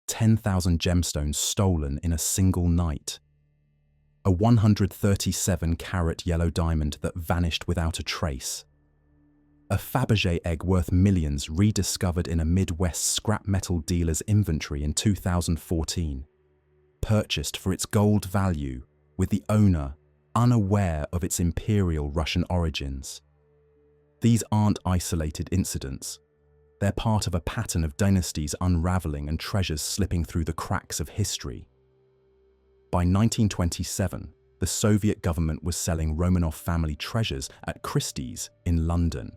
10,000 gemstones stolen in a single night. A 137-carat yellow diamond that vanished without a trace. A Fabergé egg worth millions rediscovered in a Midwest scrap metal dealer's inventory in 2014. Purchased for its gold value, with the owner unaware of its Imperial Russian origins. These aren't isolated incidents. They're part of a pattern of dynasties unraveling and treasures slipping through the cracks of history. By 1927, the Soviet government was selling Romanov family treasures at Christie's in London.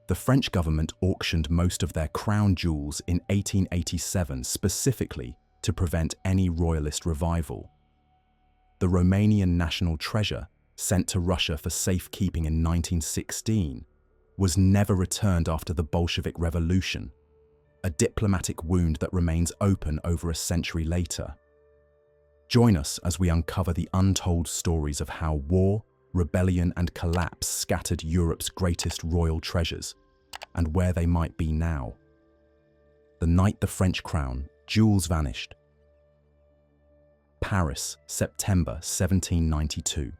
The French government auctioned most of their crown jewels in 1887 specifically to prevent any royalist revival. The Romanian national treasure, sent to Russia for safekeeping in 1916, was never returned after the Bolshevik Revolution, a diplomatic wound that remains open over a century later. Join us as we uncover the untold stories of how war, rebellion, and collapse scattered Europe's greatest royal treasures, and where they might be now. The night the French crown jewels vanished. Paris, September 1792.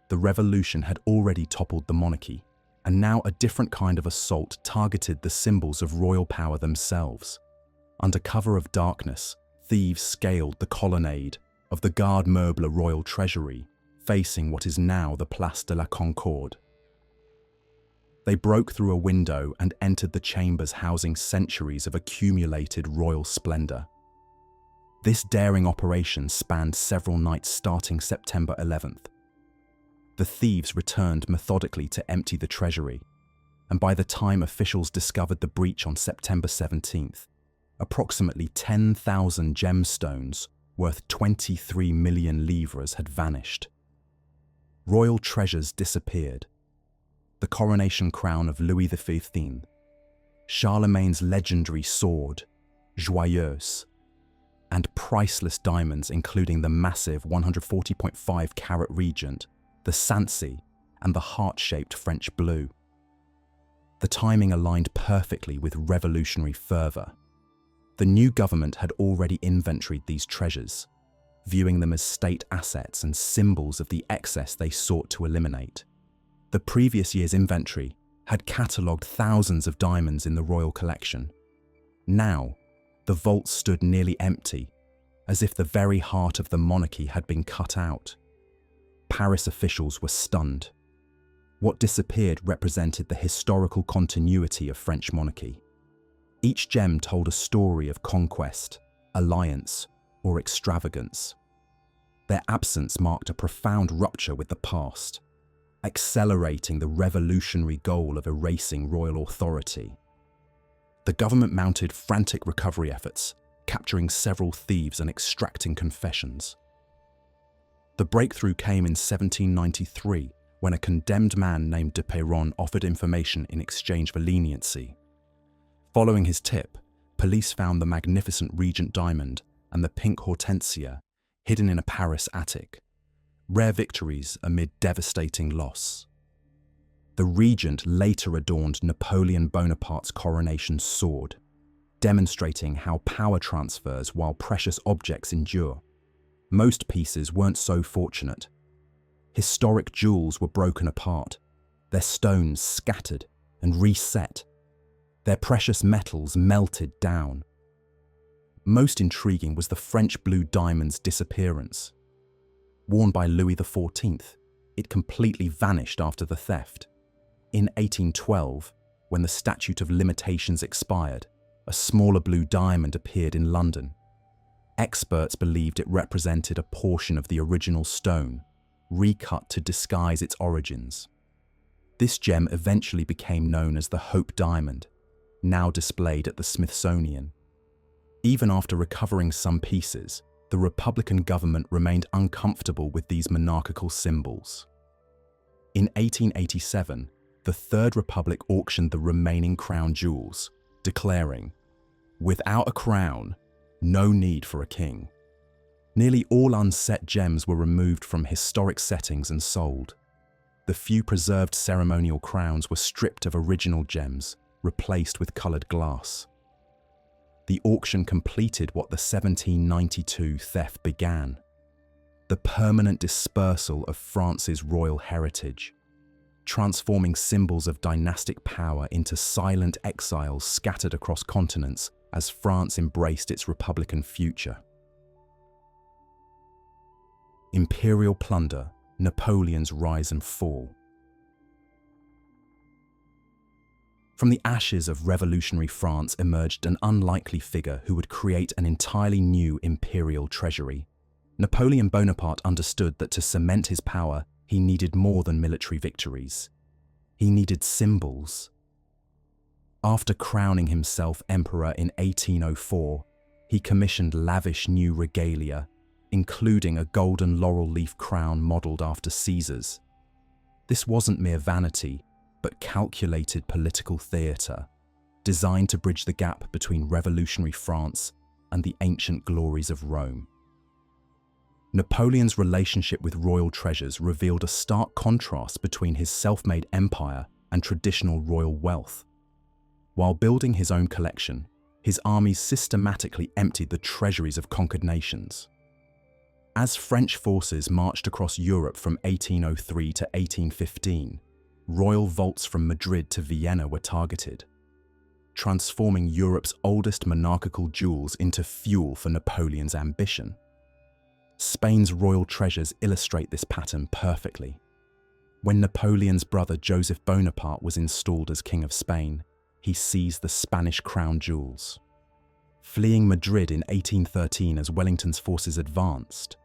The revolution had already toppled the monarchy, and now a different kind of assault targeted the symbols of royal power themselves. Under cover of darkness, thieves scaled the colonnade of the Garde Meuble Royal Treasury, facing what is now the Place de la Concorde. They broke through a window and entered the chambers housing centuries of accumulated royal splendor. This daring operation spanned several nights starting September 11th. The thieves returned methodically to empty the treasury, and by the time officials discovered the breach on September 17th, approximately 10,000 gemstones worth 23 million livres had vanished. Royal treasures disappeared. The coronation crown of Louis XV, Charlemagne's legendary sword, Joyeuse, and priceless diamonds including the massive 140.5-carat Regent, the Sancy, and the heart-shaped French blue. The timing aligned perfectly with revolutionary fervor. The new government had already inventoried these treasures, viewing them as state assets and symbols of the excess they sought to eliminate. The previous year's inventory had catalogued thousands of diamonds in the royal collection. Now, the vault stood nearly empty, as if the very heart of the monarchy had been cut out. Paris officials were stunned. What disappeared represented the historical continuity of French monarchy. Each gem told a story of conquest, alliance, or extravagance. Their absence marked a profound rupture with the past, accelerating the revolutionary goal of erasing royal authority. The government mounted frantic recovery efforts, capturing several thieves and extracting confessions. The breakthrough came in 1793 when a condemned man named de Perron offered information in exchange for leniency. Following his tip, police found the magnificent Regent diamond and the pink hortensia hidden in a Paris attic, rare victories amid devastating loss. The Regent later adorned Napoleon Bonaparte's coronation sword, demonstrating how power transfers while precious objects endure. Most pieces weren't so fortunate. Historic jewels were broken apart, their stones scattered and reset, their precious metals melted down. Most intriguing was the French blue diamond's disappearance. Worn by Louis XIV, it completely vanished after the theft. In 1812, when the statute of limitations expired, a smaller blue diamond appeared in London. Experts believed it represented a portion of the original stone, recut to disguise its origins. This gem eventually became known as the Hope Diamond, now displayed at the Smithsonian. Even after recovering some pieces, the Republican government remained uncomfortable with these monarchical symbols. In 1887, the Third Republic auctioned the remaining crown jewels, declaring, "Without a crown, no need for a king." Nearly all unset gems were removed from historic settings and sold. The few preserved ceremonial crowns were stripped of original gems, replaced with colored glass. the auction completed what the 1792 theft began: the permanent dispersal of France's royal heritage, transforming symbols of dynastic power into silent exiles scattered across continents as France embraced its republican future. Imperial plunder, Napoleon's rise and fall. From the ashes of revolutionary France emerged an unlikely figure who would create an entirely new imperial treasury. Napoleon Bonaparte understood that to cement his power, he needed more than military victories. He needed symbols. After crowning himself emperor in 1804, he commissioned lavish new regalia, including a golden laurel leaf crown modelled after Caesar's. This wasn't mere vanity, but calculated political theatre, designed to bridge the gap between revolutionary France and the ancient glories of Rome. Napoleon's relationship with royal treasures revealed a stark contrast between his self-made empire and traditional royal wealth. While building his own collection, his armies systematically emptied the treasuries of conquered nations. As French forces marched across Europe from 1803 to 1815, royal vaults from Madrid to Vienna were targeted, transforming Europe's oldest monarchical jewels into fuel for Napoleon's ambition. Spain's royal treasures illustrate this pattern perfectly. When Napoleon's brother Joseph Bonaparte was installed as King of Spain, he seized the Spanish crown jewels. Fleeing Madrid in 1813 as Wellington's forces advanced,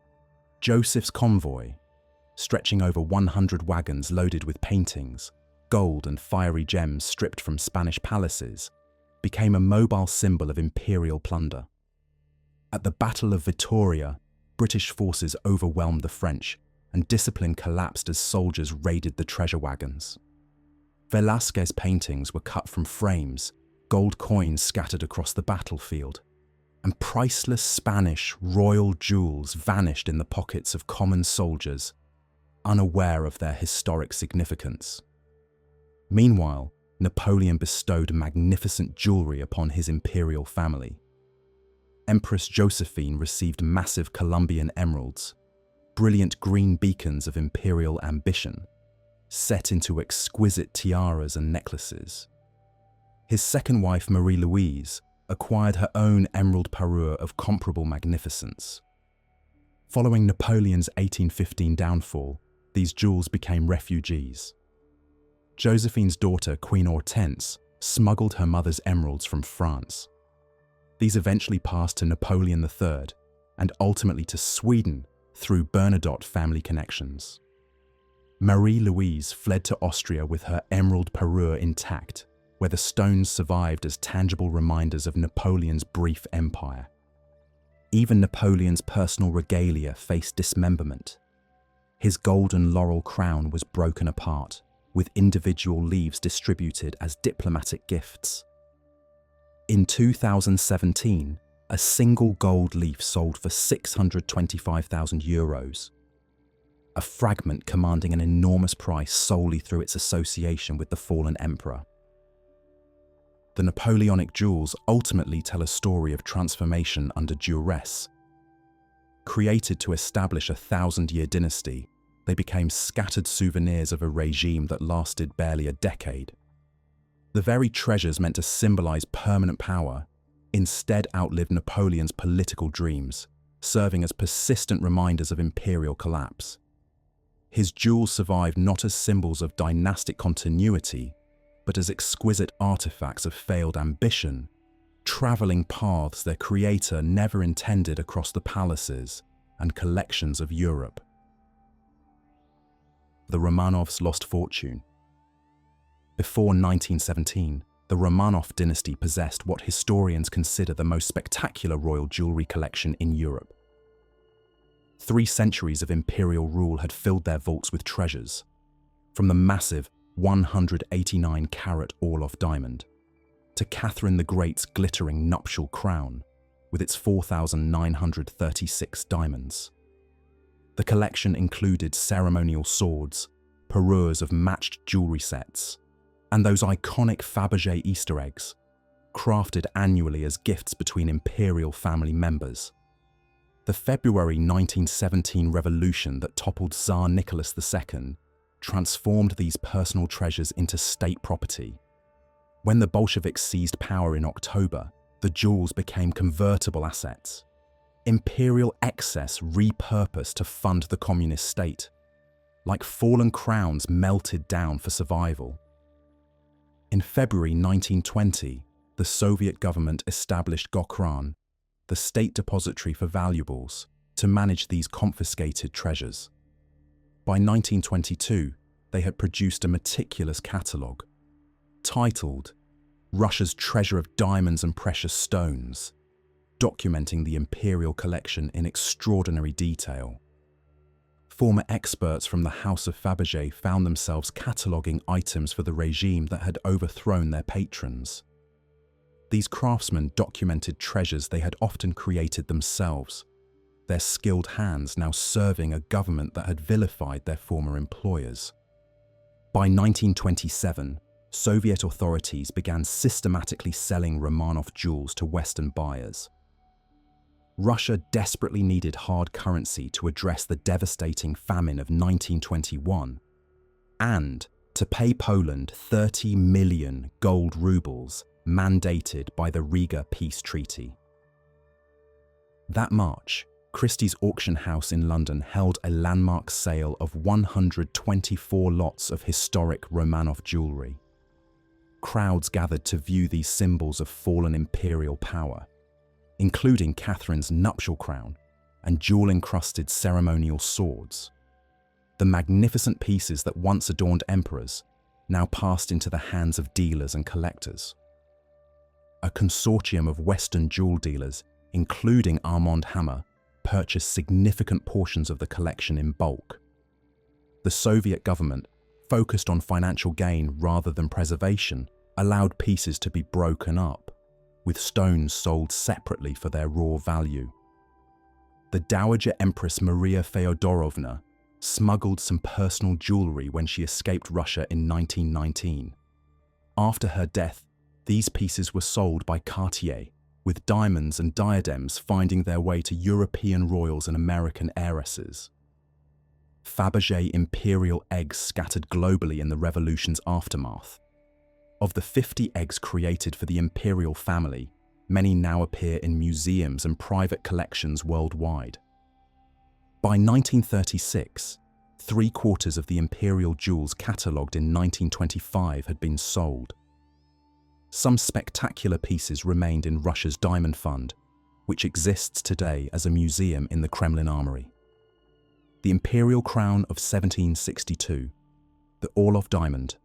Joseph's convoy, stretching over 100 wagons loaded with paintings, gold and fiery gems stripped from Spanish palaces, became a mobile symbol of imperial plunder. At the Battle of Vittoria, British forces overwhelmed the French, and discipline collapsed as soldiers raided the treasure wagons. Velázquez's paintings were cut from frames, gold coins scattered across the battlefield, and priceless Spanish royal jewels vanished in the pockets of common soldiers, unaware of their historic significance. Meanwhile, Napoleon bestowed magnificent jewelry upon his imperial family. Empress Josephine received massive Colombian emeralds, brilliant green beacons of imperial ambition, set into exquisite tiaras and necklaces. His second wife, Marie-Louise, acquired her own emerald parure of comparable magnificence. Following Napoleon's 1815 downfall, these jewels became refugees. Josephine's daughter, Queen Hortense, smuggled her mother's emeralds from France. These eventually passed to Napoleon III and ultimately to Sweden through Bernadotte family connections. Marie-Louise fled to Austria with her emerald parure intact, where the stones survived as tangible reminders of Napoleon's brief empire. Even Napoleon's personal regalia faced dismemberment. His golden laurel crown was broken apart, with individual leaves distributed as diplomatic gifts. In 2017, a single gold leaf sold for €625,000, a fragment commanding an enormous price solely through its association with the fallen emperor. The Napoleonic jewels ultimately tell a story of transformation under duress. Created to establish a 1,000-year dynasty, they became scattered souvenirs of a regime that lasted barely a decade. The very treasures meant to symbolize permanent power instead outlived Napoleon's political dreams, serving as persistent reminders of imperial collapse. His jewels survived not as symbols of dynastic continuity, but as exquisite artifacts of failed ambition, traveling paths their creator never intended across the palaces and collections of Europe. The Romanovs' lost fortune. Before 1917, the Romanov dynasty possessed what historians consider the most spectacular royal jewelry collection in Europe. 3 centuries of imperial rule had filled their vaults with treasures, from the massive 189-carat Orloff diamond to Catherine the Great's glittering nuptial crown with its 4,936 diamonds. The collection included ceremonial swords, parures of matched jewelry sets, and those iconic Fabergé Easter eggs, crafted annually as gifts between imperial family members. The February 1917 revolution that toppled Tsar Nicholas II transformed these personal treasures into state property. When the Bolsheviks seized power in October, the jewels became convertible assets. Imperial excess repurposed to fund the communist state. Like fallen crowns melted down for survival. In February 1920, the Soviet government established Gokran, the state depository for valuables, to manage these confiscated treasures. By 1922, they had produced a meticulous catalogue, titled Russia's Treasure of Diamonds and Precious Stones, documenting the imperial collection in extraordinary detail. Former experts from the House of Fabergé found themselves cataloguing items for the regime that had overthrown their patrons. These craftsmen documented treasures they had often created themselves, their skilled hands now serving a government that had vilified their former employers. By 1927, Soviet authorities began systematically selling Romanov jewels to Western buyers. Russia desperately needed hard currency to address the devastating famine of 1921 and to pay Poland 30 million gold rubles mandated by the Riga Peace Treaty. That March, Christie's auction house in London held a landmark sale of 124 lots of historic Romanov jewellery. Crowds gathered to view these symbols of fallen imperial power, including Catherine's nuptial crown and jewel-encrusted ceremonial swords. The magnificent pieces that once adorned emperors now passed into the hands of dealers and collectors. A consortium of Western jewel dealers, including Armand Hammer, purchased significant portions of the collection in bulk. The Soviet government, focused on financial gain rather than preservation, allowed pieces to be broken up, with stones sold separately for their raw value. The Dowager Empress Maria Feodorovna smuggled some personal jewellery when she escaped Russia in 1919. After her death, these pieces were sold by Cartier, with diamonds and diadems finding their way to European royals and American heiresses. Fabergé imperial eggs scattered globally in the revolution's aftermath. Of the 50 eggs created for the imperial family, many now appear in museums and private collections worldwide. By 1936, 3/4 of the imperial jewels catalogued in 1925 had been sold. Some spectacular pieces remained in Russia's Diamond Fund, which exists today as a museum in the Kremlin Armory. The imperial crown of 1762, the Orlov diamond,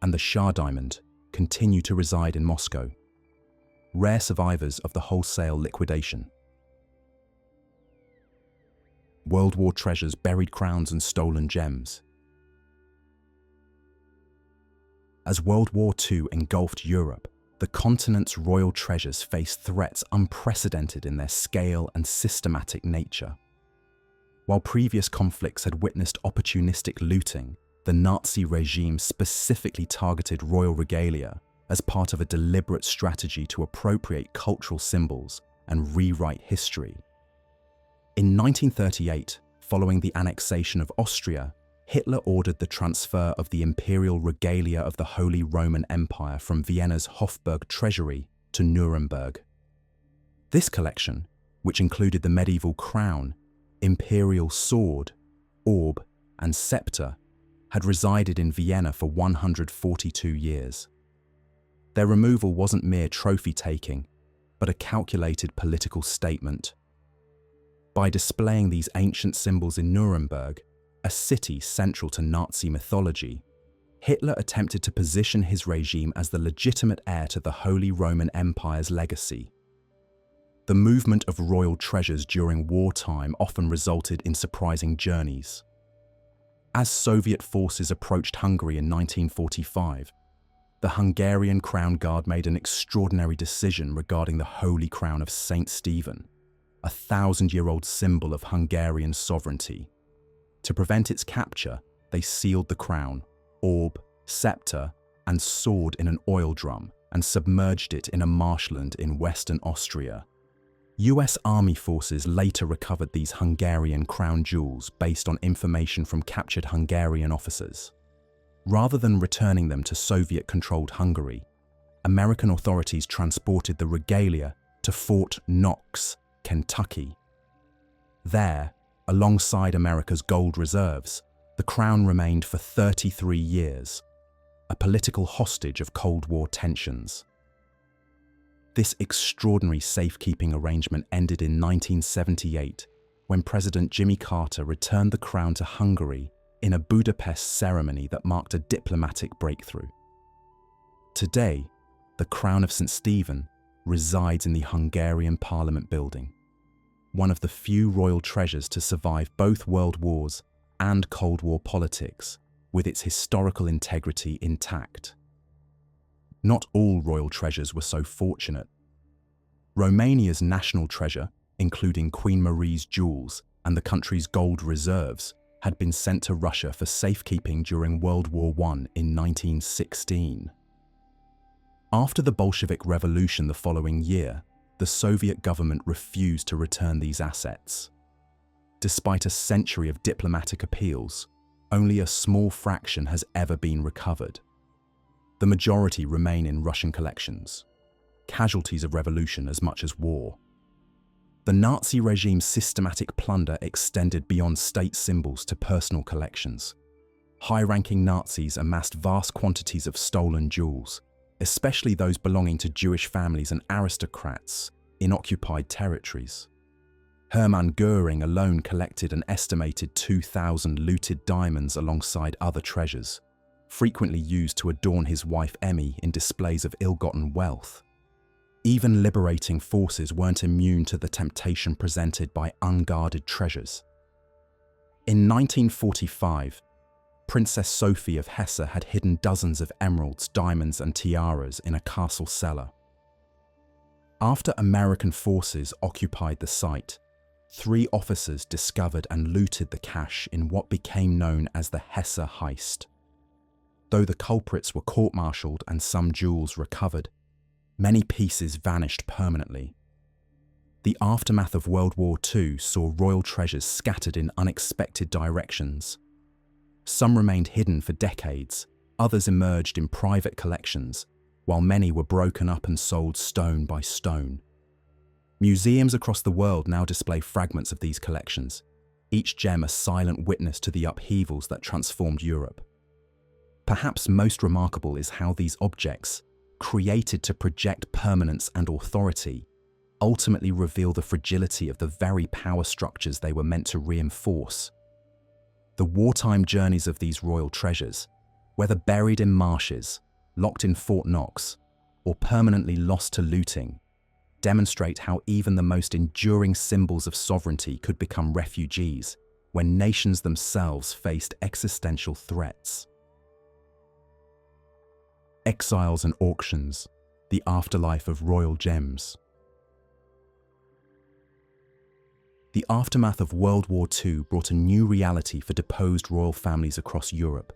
and the Shah diamond continue to reside in Moscow, rare survivors of the wholesale liquidation. World War treasures, buried crowns and stolen gems. As World War II engulfed Europe, the continent's royal treasures faced threats unprecedented in their scale and systematic nature. While previous conflicts had witnessed opportunistic looting, the Nazi regime specifically targeted royal regalia as part of a deliberate strategy to appropriate cultural symbols and rewrite history. In 1938, following the annexation of Austria, Hitler ordered the transfer of the imperial regalia of the Holy Roman Empire from Vienna's Hofburg treasury to Nuremberg. This collection, which included the medieval crown, imperial sword, orb, and scepter, had resided in Vienna for 142 years. Their removal wasn't mere trophy-taking, but a calculated political statement. By displaying these ancient symbols in Nuremberg, a city central to Nazi mythology, Hitler attempted to position his regime as the legitimate heir to the Holy Roman Empire's legacy. The movement of royal treasures during wartime often resulted in surprising journeys. As Soviet forces approached Hungary in 1945, the Hungarian Crown Guard made an extraordinary decision regarding the Holy Crown of Saint Stephen, a 1,000-year-old symbol of Hungarian sovereignty. To prevent its capture, they sealed the crown, orb, scepter, and sword in an oil drum and submerged it in a marshland in western Austria. US Army forces later recovered these Hungarian crown jewels based on information from captured Hungarian officers. Rather than returning them to Soviet-controlled Hungary, American authorities transported the regalia to Fort Knox, Kentucky. There, alongside America's gold reserves, the crown remained for 33 years, a political hostage of Cold War tensions. This extraordinary safekeeping arrangement ended in 1978 when President Jimmy Carter returned the crown to Hungary in a Budapest ceremony that marked a diplomatic breakthrough. Today, the crown of St. Stephen resides in the Hungarian Parliament building, one of the few royal treasures to survive both World Wars and Cold War politics, with its historical integrity intact. Not all royal treasures were so fortunate. Romania's national treasure, including Queen Marie's jewels and the country's gold reserves, had been sent to Russia for safekeeping during World War I in 1916. After the Bolshevik Revolution the following year, the Soviet government refused to return these assets. Despite a century of diplomatic appeals, only a small fraction has ever been recovered. The majority remain in Russian collections, casualties of revolution as much as war. The Nazi regime's systematic plunder extended beyond state symbols to personal collections. High-ranking Nazis amassed vast quantities of stolen jewels, especially those belonging to Jewish families and aristocrats in occupied territories. Hermann Goering alone collected an estimated 2,000 looted diamonds alongside other treasures, frequently used to adorn his wife Emmy in displays of ill-gotten wealth. Even liberating forces weren't immune to the temptation presented by unguarded treasures. In 1945, Princess Sophie of Hesse had hidden dozens of emeralds, diamonds, and tiaras in a castle cellar. After American forces occupied the site, 3 officers discovered and looted the cache in what became known as the Hesse heist. Though the culprits were court-martialed and some jewels recovered, many pieces vanished permanently. The aftermath of World War II saw royal treasures scattered in unexpected directions. Some remained hidden for decades, others emerged in private collections, while many were broken up and sold stone by stone. Museums across the world now display fragments of these collections, each gem a silent witness to the upheavals that transformed Europe. Perhaps most remarkable is how these objects, created to project permanence and authority, ultimately reveal the fragility of the very power structures they were meant to reinforce. The wartime journeys of these royal treasures, whether buried in marshes, locked in Fort Knox, or permanently lost to looting, demonstrate how even the most enduring symbols of sovereignty could become refugees when nations themselves faced existential threats. Exiles and auctions, the afterlife of royal gems. The aftermath of World War II brought a new reality for deposed royal families across Europe.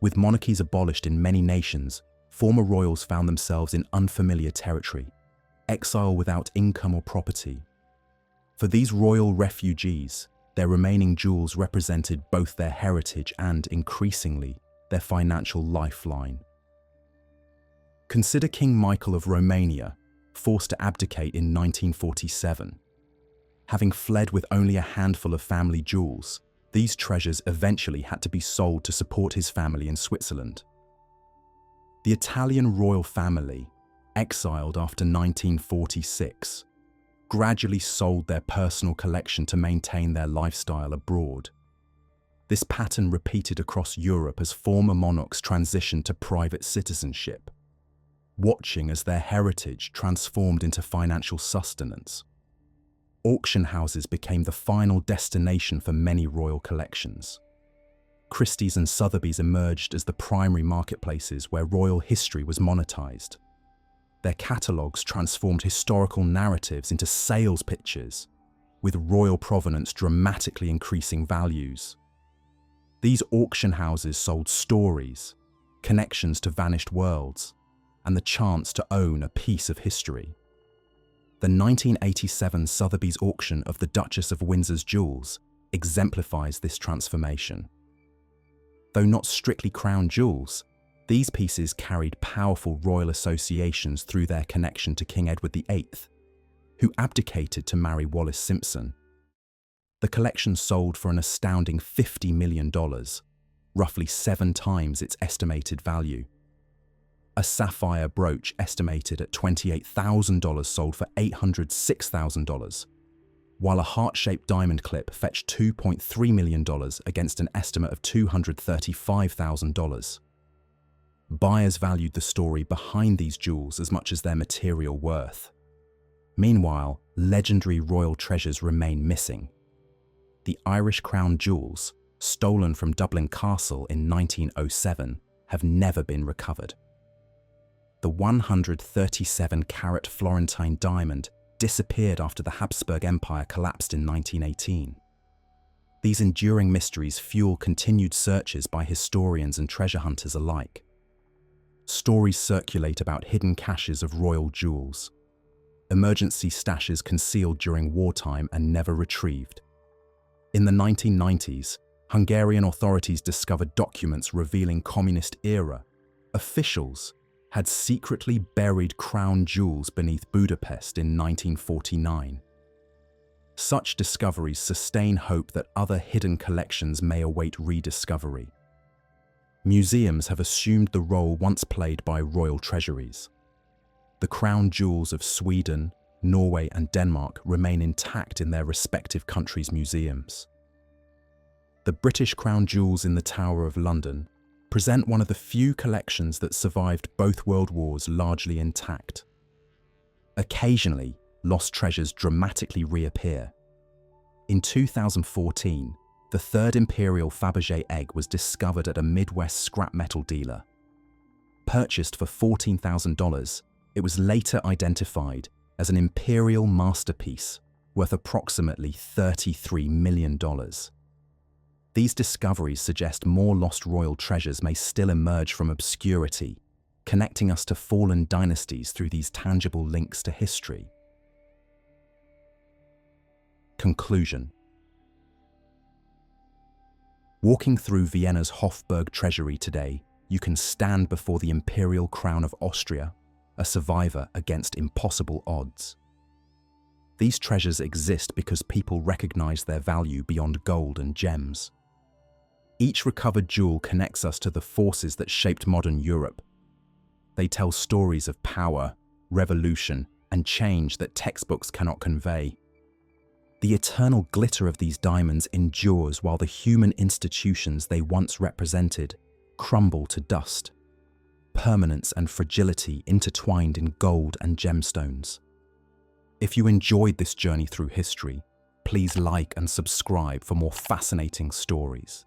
With monarchies abolished in many nations, former royals found themselves in unfamiliar territory, exile without income or property. For these royal refugees, their remaining jewels represented both their heritage and, increasingly, their financial lifeline. Consider King Michael of Romania, forced to abdicate in 1947. Having fled with only a handful of family jewels, these treasures eventually had to be sold to support his family in Switzerland. The Italian royal family, exiled after 1946, gradually sold their personal collection to maintain their lifestyle abroad. This pattern repeated across Europe as former monarchs transitioned to private citizenship, watching as their heritage transformed into financial sustenance. Auction houses became the final destination for many royal collections. Christie's and Sotheby's emerged as the primary marketplaces where royal history was monetized. Their catalogues transformed historical narratives into sales pitches, with royal provenance dramatically increasing values. These auction houses sold stories, connections to vanished worlds, and the chance to own a piece of history. The 1987 Sotheby's auction of the Duchess of Windsor's jewels exemplifies this transformation. Though not strictly crown jewels, these pieces carried powerful royal associations through their connection to King Edward VIII, who abdicated to marry Wallis Simpson. The collection sold for an astounding $50 million, roughly 7 times its estimated value. A sapphire brooch estimated at $28,000 sold for $806,000, while a heart-shaped diamond clip fetched $2.3 million against an estimate of $235,000. Buyers valued the story behind these jewels as much as their material worth. Meanwhile, legendary royal treasures remain missing. The Irish crown jewels, stolen from Dublin Castle in 1907, have never been recovered. The 137-carat Florentine diamond disappeared after the Habsburg Empire collapsed in 1918. These enduring mysteries fuel continued searches by historians and treasure hunters alike. Stories circulate about hidden caches of royal jewels, emergency stashes concealed during wartime and never retrieved. In the 1990s, Hungarian authorities discovered documents revealing communist-era officials had secretly buried crown jewels beneath Budapest in 1949. Such discoveries sustain hope that other hidden collections may await rediscovery. Museums have assumed the role once played by royal treasuries. The crown jewels of Sweden, Norway, and Denmark remain intact in their respective countries' museums. The British crown jewels in the Tower of London present one of the few collections that survived both world wars largely intact. Occasionally, lost treasures dramatically reappear. In 2014, the third Imperial Fabergé egg was discovered at a Midwest scrap metal dealer. Purchased for $14,000, it was later identified as an Imperial masterpiece worth approximately $33 million. These discoveries suggest more lost royal treasures may still emerge from obscurity, connecting us to fallen dynasties through these tangible links to history. Conclusion. Walking through Vienna's Hofburg treasury today, you can stand before the imperial crown of Austria, a survivor against impossible odds. These treasures exist because people recognize their value beyond gold and gems. Each recovered jewel connects us to the forces that shaped modern Europe. They tell stories of power, revolution, and change that textbooks cannot convey. The eternal glitter of these diamonds endures while the human institutions they once represented crumble to dust. Permanence and fragility intertwined in gold and gemstones. If you enjoyed this journey through history, please like and subscribe for more fascinating stories.